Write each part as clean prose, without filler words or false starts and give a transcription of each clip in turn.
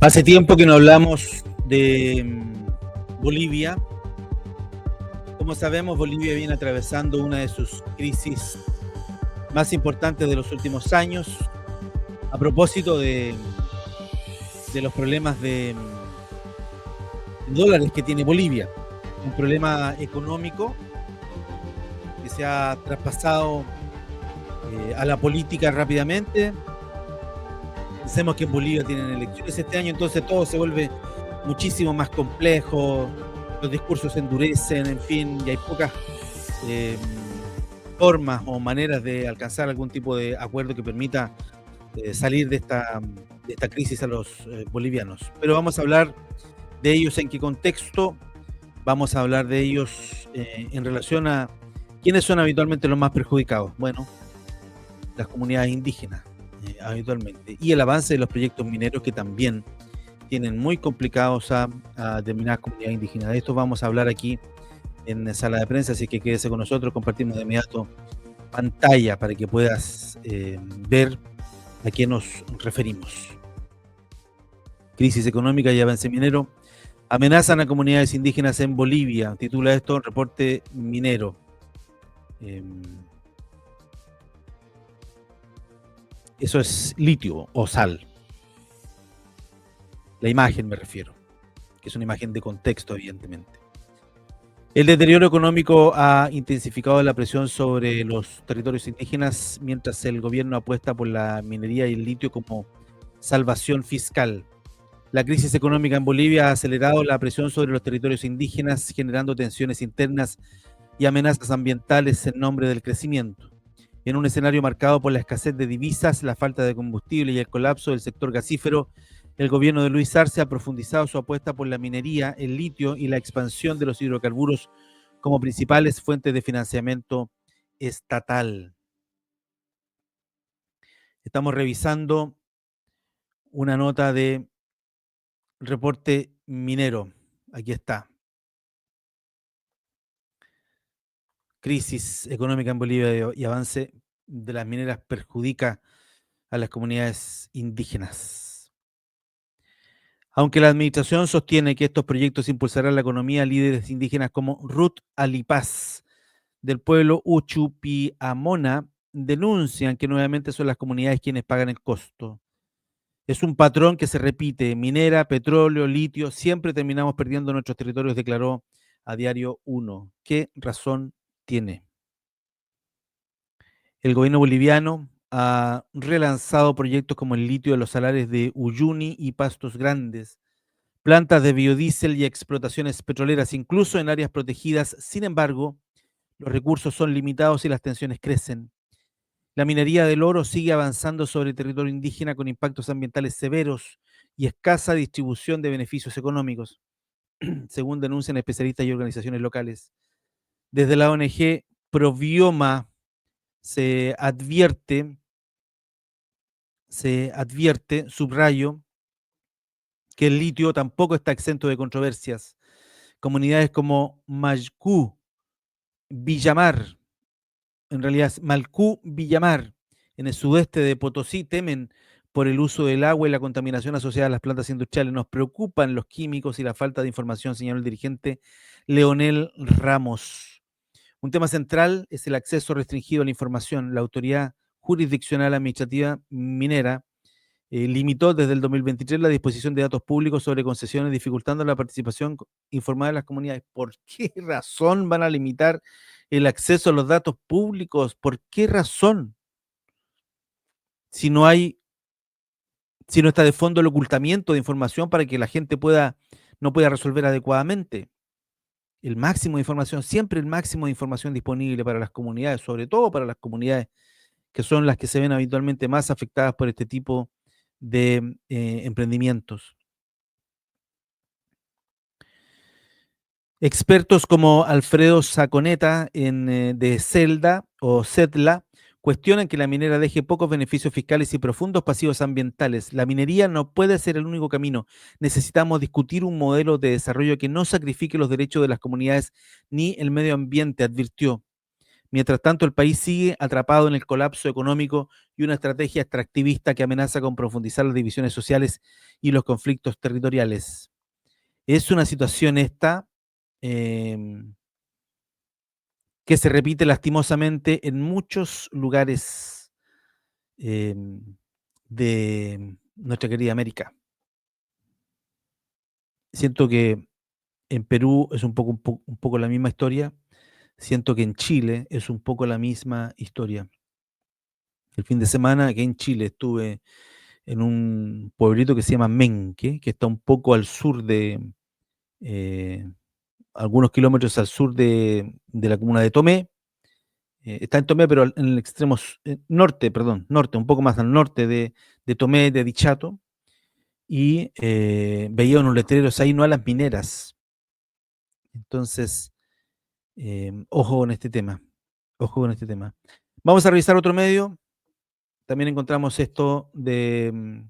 Hace tiempo que no hablamos de Bolivia. Como sabemos, Bolivia viene atravesando una de sus crisis más importantes de los últimos años. A propósito de los problemas de dólares que tiene Bolivia, un problema económico que se ha traspasado a la política rápidamente. Pensemos que en Bolivia tienen elecciones este año, entonces todo se vuelve muchísimo más complejo, los discursos se endurecen, en fin, y hay pocas formas o maneras de alcanzar algún tipo de acuerdo que permita salir de esta crisis a los bolivianos. Pero vamos a hablar de ellos en qué contexto, vamos a hablar de ellos en relación a quiénes son habitualmente los más perjudicados. Bueno, las comunidades indígenas habitualmente, y el avance de los proyectos mineros que también tienen muy complicados a determinadas comunidades indígenas. De esto vamos a hablar aquí en Sala de Prensa, así que quédese con nosotros, compartimos de inmediato pantalla para que puedas ver a qué nos referimos. Crisis económica y avance minero amenazan a comunidades indígenas en Bolivia, titula esto Reporte Minero. Eso es litio o sal. La imagen me refiero, que es una imagen de contexto, evidentemente. El deterioro económico ha intensificado la presión sobre los territorios indígenas, mientras el gobierno apuesta por la minería y el litio como salvación fiscal. La crisis económica en Bolivia ha acelerado la presión sobre los territorios indígenas, generando tensiones internas y amenazas ambientales en nombre del crecimiento. En un escenario marcado por la escasez de divisas, la falta de combustible y el colapso del sector gasífero, el gobierno de Luis Arce ha profundizado su apuesta por la minería, el litio y la expansión de los hidrocarburos como principales fuentes de financiamiento estatal. Estamos revisando una nota de Reporte Minero. Aquí está. Crisis económica en Bolivia y avance de las mineras perjudica a las comunidades indígenas. Aunque la administración sostiene que estos proyectos impulsarán la economía, líderes indígenas como Ruth Alipaz del pueblo Uchupiamona denuncian que nuevamente son las comunidades quienes pagan el costo. Es un patrón que se repite: minera, petróleo, litio, siempre terminamos perdiendo nuestros territorios, declaró a Diario 1. ¿Qué razón tiene? El gobierno boliviano ha relanzado proyectos como el litio de los salares de Uyuni y Pastos Grandes, plantas de biodiesel y explotaciones petroleras, incluso en áreas protegidas. Sin embargo, los recursos son limitados y las tensiones crecen. La minería del oro sigue avanzando sobre el territorio indígena con impactos ambientales severos y escasa distribución de beneficios económicos, según denuncian especialistas y organizaciones locales. Desde la ONG Probioma se advierte, subrayo, que el litio tampoco está exento de controversias. Comunidades como Malcú, Villamar, en realidad es Malcú, Villamar, en el sudeste de Potosí, temen por el uso del agua y la contaminación asociada a las plantas industriales. Nos preocupan los químicos y la falta de información, señaló el dirigente Leonel Ramos. Un tema central es el acceso restringido a la información. La Autoridad Jurisdiccional Administrativa Minera limitó desde el 2023 la disposición de datos públicos sobre concesiones, dificultando la participación informada de las comunidades. ¿Por qué razón van a limitar el acceso a los datos públicos? ¿Por qué razón? Si no está de fondo el ocultamiento de información para que la gente no pueda resolver adecuadamente. El máximo de información, siempre el máximo de información disponible para las comunidades, sobre todo para las comunidades que son las que se ven habitualmente más afectadas por este tipo de emprendimientos. Expertos como Alfredo Saconeta de Celda o CETLA cuestionan que la minera deje pocos beneficios fiscales y profundos pasivos ambientales. La minería no puede ser el único camino. Necesitamos discutir un modelo de desarrollo que no sacrifique los derechos de las comunidades ni el medio ambiente, advirtió. Mientras tanto, el país sigue atrapado en el colapso económico y una estrategia extractivista que amenaza con profundizar las divisiones sociales y los conflictos territoriales. Es una situación esta eh, que se repite lastimosamente en muchos lugares eh, de nuestra querida América. Siento que en Perú es un poco la misma historia. Siento que en Chile es un poco la misma historia. El fin de semana aquí en Chile estuve en un pueblito que se llama Menque, que está un poco al sur eh, algunos kilómetros al sur de la comuna de Tomé. Está en Tomé, pero en el extremo norte, perdón, norte, un poco más al norte de Tomé, de Dichato, y veía unos letreros ahí, no a las mineras. Entonces, ojo con este tema, ojo con este tema. Vamos a revisar otro medio. También encontramos esto de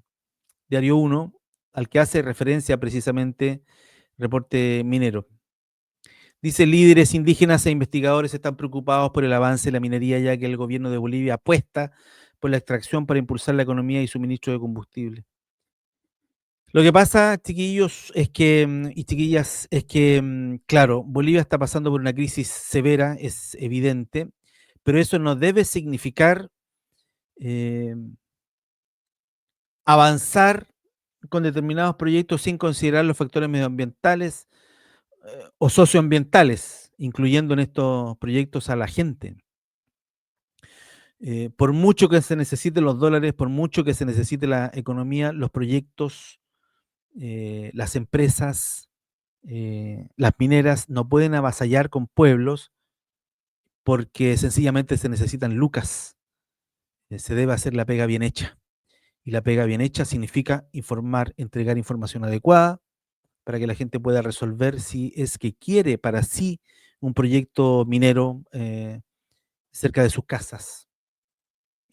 Diario Uno, al que hace referencia precisamente Reporte Minero. Dice, líderes indígenas e investigadores están preocupados por el avance de la minería, ya que el gobierno de Bolivia apuesta por la extracción para impulsar la economía y suministro de combustible. Lo que pasa, chiquillos, es que, y chiquillas, es que, claro, Bolivia está pasando por una crisis severa, es evidente, pero eso no debe significar eh, avanzar con determinados proyectos sin considerar los factores medioambientales o socioambientales, incluyendo en estos proyectos a la gente. Por mucho que se necesiten los dólares, por mucho que se necesite la economía, los proyectos, las empresas, las mineras no pueden avasallar con pueblos porque sencillamente se necesitan lucas. Se debe hacer la pega bien hecha. Y la pega bien hecha significa informar, entregar información adecuada para que la gente pueda resolver si es que quiere para sí un proyecto minero cerca de sus casas.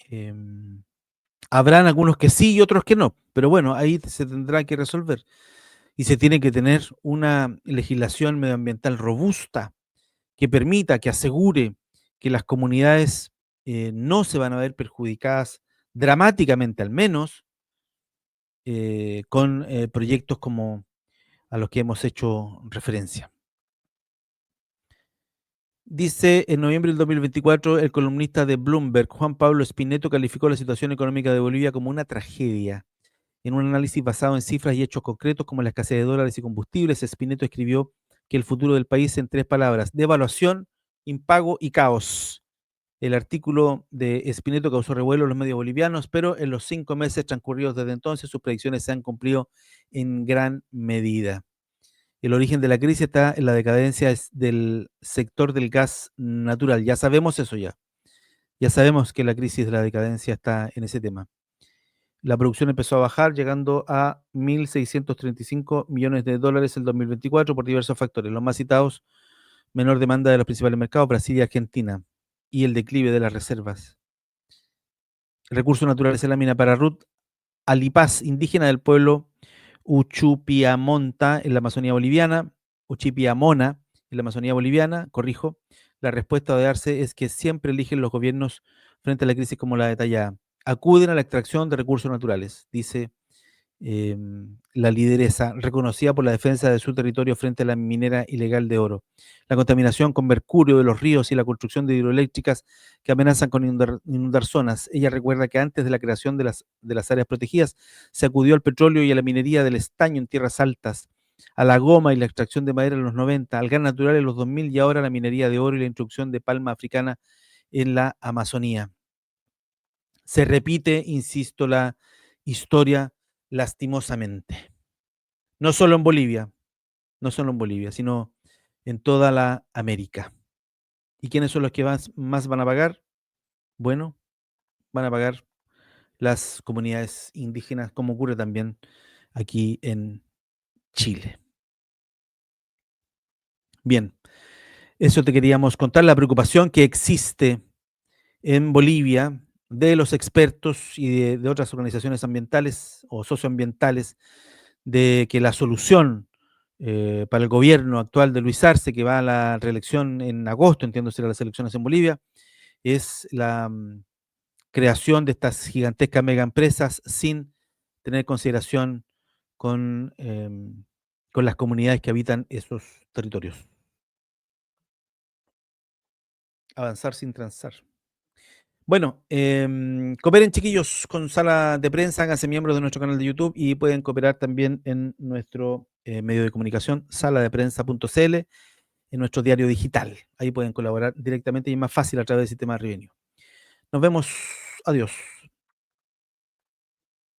Em, Habrán algunos que sí y otros que no, pero bueno, ahí se tendrá que resolver. Y se tiene que tener una legislación medioambiental robusta que permita, que asegure que las comunidades no se van a ver perjudicadas dramáticamente, al menos, con proyectos como a los que hemos hecho referencia. Dice en noviembre del 2024 el columnista de Bloomberg, Juan Pablo Spineto, calificó la situación económica de Bolivia como una tragedia. En un análisis basado en cifras y hechos concretos como la escasez de dólares y combustibles, Spineto escribió que el futuro del país en tres palabras: devaluación, impago y caos. El artículo de Spineto causó revuelo en los medios bolivianos, pero en los 5 meses transcurridos desde entonces sus predicciones se han cumplido en gran medida. El origen de la crisis está en la decadencia del sector del gas natural. Ya sabemos eso ya. Ya sabemos que la crisis de la decadencia está en ese tema. La producción empezó a bajar, llegando a 1.635 millones de dólares en el 2024 por diversos factores. Los más citados: menor demanda de los principales mercados, Brasil y Argentina, y el declive de las reservas. Recursos naturales en la mina para Ruth Alipaz, indígena del pueblo Uchupiamonta en la Amazonía boliviana, Uchipiamona en la Amazonía boliviana, corrijo, la respuesta de darse es que siempre eligen los gobiernos frente a la crisis como la detallada. Acuden a la extracción de recursos naturales, dice la lideresa, reconocida por la defensa de su territorio frente a la minera ilegal de oro. La contaminación con mercurio de los ríos y la construcción de hidroeléctricas que amenazan con inundar zonas. Ella recuerda que antes de la creación de las áreas protegidas se acudió al petróleo y a la minería del estaño en tierras altas, a la goma y la extracción de madera en los 90, al gas natural en los 2000 y ahora la minería de oro y la introducción de palma africana en la Amazonía. Se repite, insisto, la historia lastimosamente. No solo en Bolivia, no solo en Bolivia, sino en toda la América. ¿Y quiénes son los que más van a pagar? Bueno, van a pagar las comunidades indígenas, como ocurre también aquí en Chile. Bien, eso te queríamos contar, la preocupación que existe en Bolivia de los expertos y de otras organizaciones ambientales o socioambientales de que la solución para el gobierno actual de Luis Arce, que va a la reelección en agosto, entiendo será las elecciones en Bolivia, es la creación de estas gigantescas megaempresas sin tener consideración con, con las comunidades que habitan esos territorios. Avanzar sin transar. Bueno, cooperen chiquillos con sala de prensa, háganse miembros de nuestro canal de YouTube y pueden cooperar también en nuestro medio de comunicación, saladeprensa.cl, en nuestro diario digital. Ahí pueden colaborar directamente y es más fácil a través del sistema de Revenue. Nos vemos. Adiós.